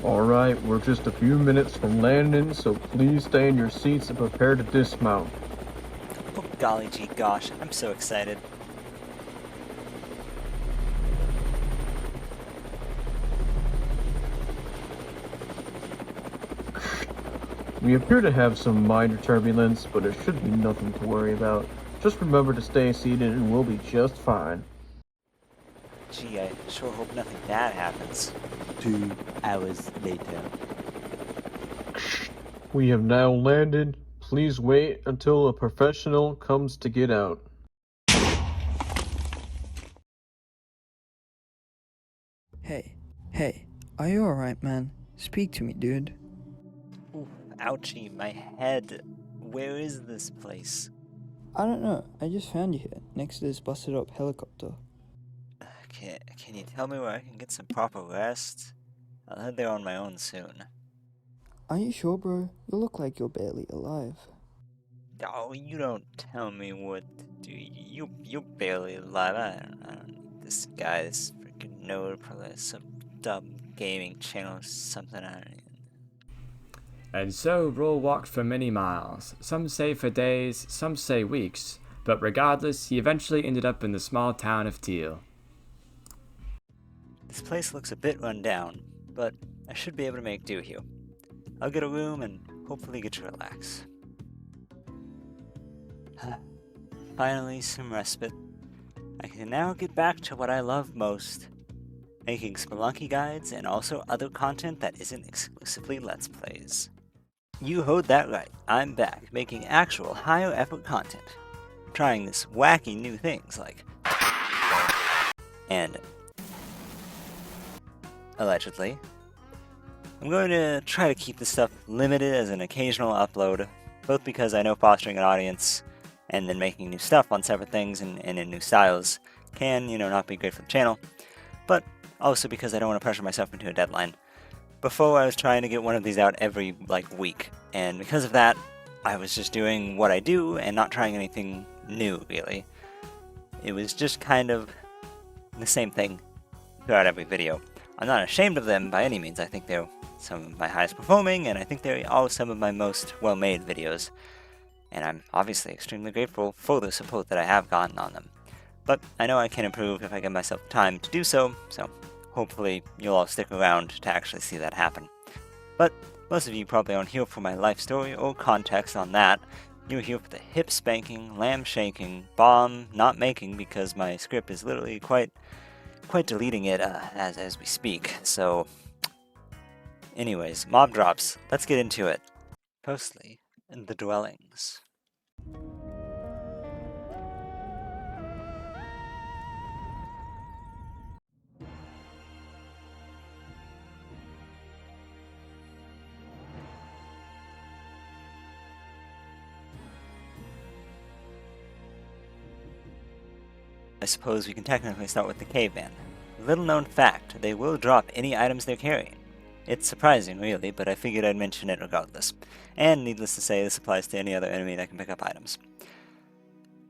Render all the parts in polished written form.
Alright, we're just a few minutes from landing, so please stay in your seats and prepare to dismount. Oh golly gee gosh, I'm so excited. We appear to have some minor turbulence, but it should be nothing to worry about. Just remember to stay seated and we'll be just fine. Gee, I sure hope nothing bad happens. 2 hours later. We have now landed. Please wait until a professional comes to get out. Hey, are you alright, man? Speak to me, dude. Ooh, ouchie, my head. Where is this place? I don't know, I just found you here, next to this busted up helicopter. Can you tell me where I can get some proper rest? I'll head there on my own soon. Are you sure, bro? You look like you're barely alive. Oh, you don't tell me what to do. You're barely alive. I don't need this guy, this freaking nerd, probably some dumb gaming channel or something. I don't even... And so Roll walked for many miles. Some say for days, some say weeks. But regardless, he eventually ended up in the small town of Teal. This place looks a bit run down, but I should be able to make do here. I'll get a room and hopefully get to relax. Finally, some respite. I can now get back to what I love most, making Spelunky guides and also other content that isn't exclusively Let's Plays. You heard that right, I'm back, making actual higher effort content. Trying this wacky new things like... and... allegedly. I'm going to try to keep this stuff limited as an occasional upload, both because I know fostering an audience and then making new stuff on separate things and in new styles can, not be great for the channel, but also because I don't want to pressure myself into a deadline. Before, I was trying to get one of these out every, week, and because of that, I was just doing what I do and not trying anything new, really. It was just kind of the same thing throughout every video. I'm not ashamed of them by any means. I think they're some of my highest performing, and I think they're all some of my most well-made videos. And I'm obviously extremely grateful for the support that I have gotten on them. But I know I can improve if I give myself time to do so hopefully you'll all stick around to actually see that happen. But most of you probably aren't here for my life story or context on that. You're here for the hip spanking, lamb shaking, bomb not making, because my script is literally quite deleting it as we speak. So anyways, mob drops. Let's get into it. Firstly, the dwellings. I suppose we can technically start with the caveman. Little known fact, they will drop any items they're carrying. It's surprising, really, but I figured I'd mention it regardless. And needless to say, this applies to any other enemy that can pick up items.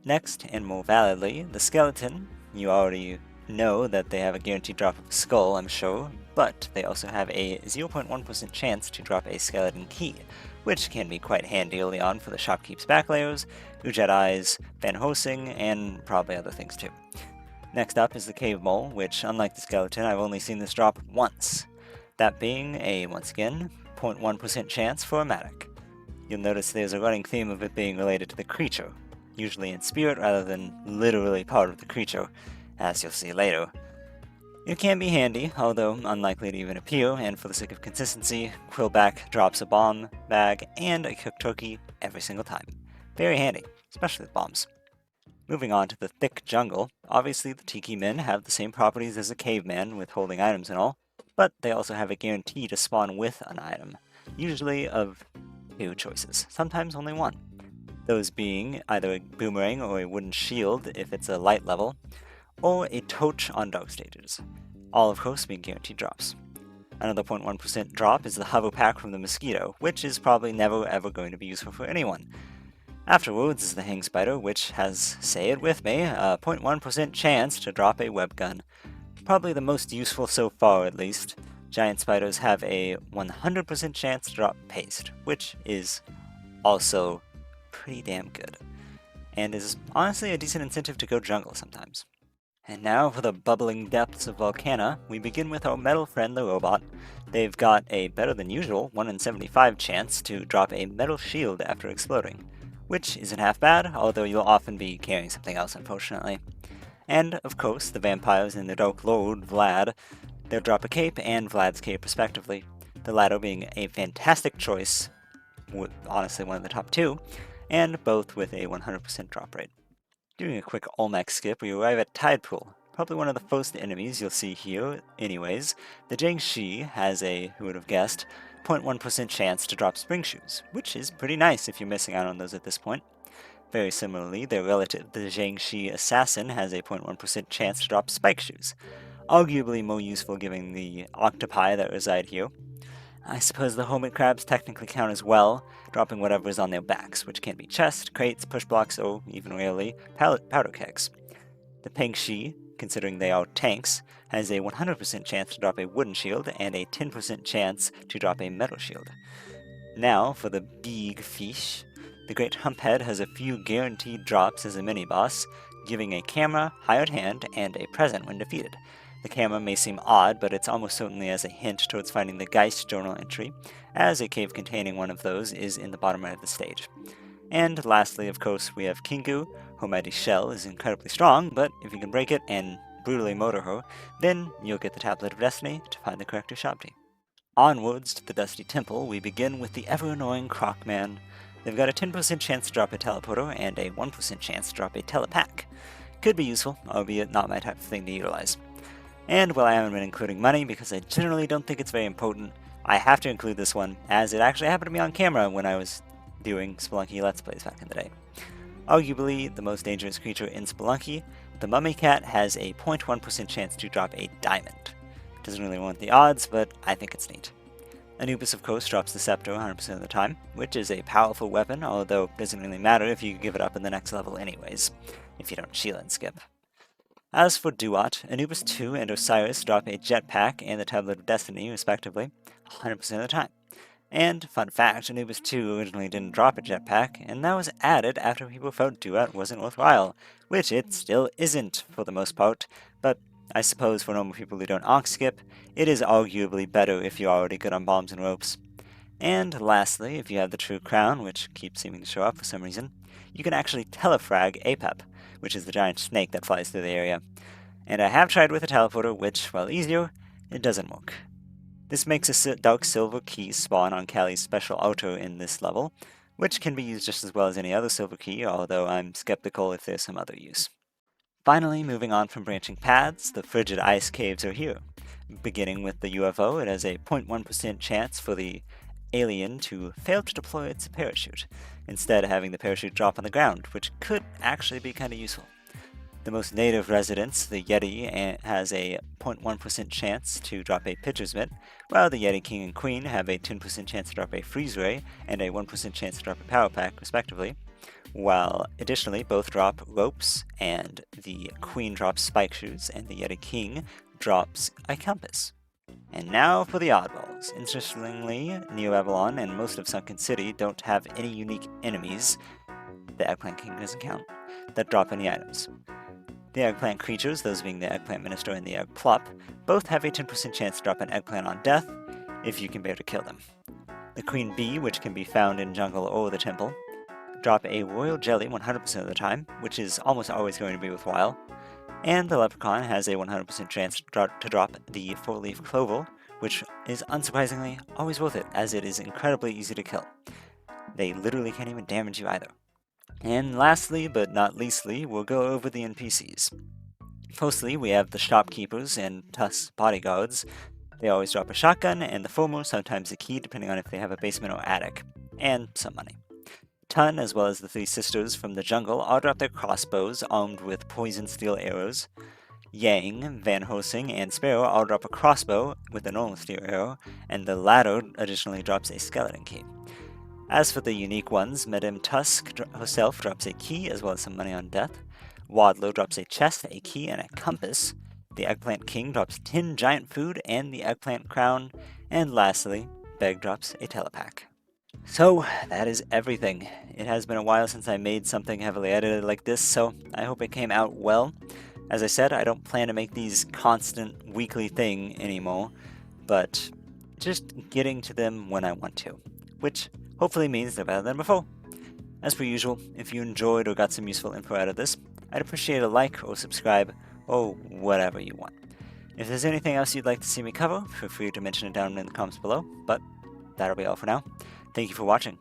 Next, and more validly, the skeleton. You already know that they have a guaranteed drop of a skull, I'm sure, but they also have a 0.1% chance to drop a skeleton key, which can be quite handy early on for the shopkeep's backlayers, Ujet Eyes, Van Hosing, and probably other things too. Next up is the cave mole, which, unlike the skeleton, I've only seen this drop once. That being a, once again, 0.1% chance for a Matic. You'll notice there's a running theme of it being related to the creature, usually in spirit rather than literally part of the creature, as you'll see later. It can be handy, although unlikely to even appear, and for the sake of consistency, Quillback drops a bomb bag and a cooked turkey every single time. Very handy, especially with bombs. Moving on to the thick jungle, obviously the Tiki Men have the same properties as a caveman with holding items and all, but they also have a guarantee to spawn with an item, usually of 2 choices, sometimes only 1. Those being either a boomerang or a wooden shield if it's a light level, or a torch on dark stages, all of course being guaranteed drops. Another 0.1% drop is the hover pack from the mosquito, which is probably never ever going to be useful for anyone. Afterwards is the hang spider, which has, say it with me, a 0.1% chance to drop a web gun. Probably the most useful so far, at least, giant spiders have a 100% chance to drop paste, which is also pretty damn good, and is honestly a decent incentive to go jungle sometimes. And now for the bubbling depths of Volcana, we begin with our metal friend, the robot. They've got a better than usual 1 in 75 chance to drop a metal shield after exploding, which isn't half bad, although you'll often be carrying something else unfortunately. And, of course, the vampires and the Dark Lord, Vlad, they'll drop a cape and Vlad's cape respectively, the latter being a fantastic choice, honestly one of the top two, and both with a 100% drop rate. Doing a quick Olmec skip, we arrive at Tidepool, probably one of the first enemies you'll see here anyways. The Jiangshi has a, who would have guessed, 0.1% chance to drop spring shoes, which is pretty nice if you're missing out on those at this point. Very similarly, their relative, the Jiangshi Assassin, has a 0.1% chance to drop spike shoes, arguably more useful given the octopi that reside here. I suppose the hermit crabs technically count as well, dropping whatever is on their backs, which can be chests, crates, push blocks, or, even rarely, powder kegs. The Pengshi, considering they are tanks, has a 100% chance to drop a wooden shield and a 10% chance to drop a metal shield. Now, for the big fish, the Great Humphead has a few guaranteed drops as a mini-boss, giving a camera, hired hand, and a present when defeated. The camera may seem odd, but it's almost certainly as a hint towards finding the Geist journal entry, as a cave containing one of those is in the bottom right of the stage. And lastly, of course, we have Kingu. Her mighty shell is incredibly strong, but if you can break it and brutally murder her, then you'll get the Tablet of Destiny to find the correct Ushabti. Onwards to the Dusty Temple, we begin with the ever-annoying Crocman. They've got a 10% chance to drop a teleporter and a 1% chance to drop a telepack. Could be useful, albeit not my type of thing to utilize. And while I haven't been including money because I generally don't think it's very important, I have to include this one, as it actually happened to me on camera when I was doing Spelunky Let's Plays back in the day. Arguably the most dangerous creature in Spelunky, the Mummy Cat has a 0.1% chance to drop a diamond. Doesn't really want the odds, but I think it's neat. Anubis of course drops the scepter 100% of the time, which is a powerful weapon, although it doesn't really matter if you give it up in the next level anyways, if you don't shield and skip. As for Duat, Anubis 2 and Osiris drop a jetpack and the Tablet of Destiny, respectively, 100% of the time. And, fun fact, Anubis 2 originally didn't drop a jetpack, and that was added after people felt Duat wasn't worthwhile, which it still isn't, for the most part, but I suppose for normal people who don't Ox skip, it is arguably better if you're already good on bombs and ropes. And lastly, if you have the True Crown, which keeps seeming to show up for some reason, you can actually telefrag Apep, which is the giant snake that flies through the area. And I have tried with a teleporter, which, while easier, it doesn't work. This makes a dark silver key spawn on Callie's special altar in this level, which can be used just as well as any other silver key, although I'm skeptical if there's some other use. Finally, moving on from branching paths, the frigid ice caves are here. Beginning with the UFO, it has a 0.1% chance for the alien to fail to deploy its parachute, instead having the parachute drop on the ground, which could actually be kind of useful. The most native residence, the Yeti, has a 0.1% chance to drop a Pitcher's Mitt, while the Yeti King and Queen have a 10% chance to drop a Freeze Ray and a 1% chance to drop a Power Pack, respectively, while additionally both drop ropes, and the Queen drops Spike Shoes, and the Yeti King drops a Compass. And now for the oddballs. Interestingly, Neo Babylon and most of Sunken City don't have any unique enemies, the Eggplant King doesn't count, that drop any items. The eggplant creatures, those being the Eggplant Minister and the Egg Plop, both have a 10% chance to drop an eggplant on death, if you can bear to kill them. The Queen Bee, which can be found in jungle or the temple, drop a Royal Jelly 100% of the time, which is almost always going to be worthwhile, and the Leprechaun has a 100% chance to drop the 4-leaf Clover, which is unsurprisingly always worth it, as it is incredibly easy to kill. They literally can't even damage you either. And lastly, but not leastly, we'll go over the NPCs. Firstly, we have the shopkeepers and Tusk's bodyguards. They always drop a shotgun, and the former sometimes a key, depending on if they have a basement or attic, and some money. Tun, as well as the 3 sisters from the jungle, all drop their crossbows armed with poison steel arrows. Yang, Van Helsing, and Sparrow all drop a crossbow with a normal steel arrow, and the latter additionally drops a skeleton key. As for the unique ones, Madame Tusk herself drops a key as well as some money on death. Wadlow drops a chest, a key, and a compass. The Eggplant King drops 10 giant food and the Eggplant Crown. And lastly, Beg drops a telepack. So, that is everything. It has been a while since I made something heavily edited like this, so I hope it came out well. As I said, I don't plan to make these constant weekly thing anymore, but just getting to them when I want to, which hopefully means they're better than before. As per usual, if you enjoyed or got some useful info out of this, I'd appreciate a like or subscribe, or whatever you want. If there's anything else you'd like to see me cover, feel free to mention it down in the comments below, but that'll be all for now. Thank you for watching.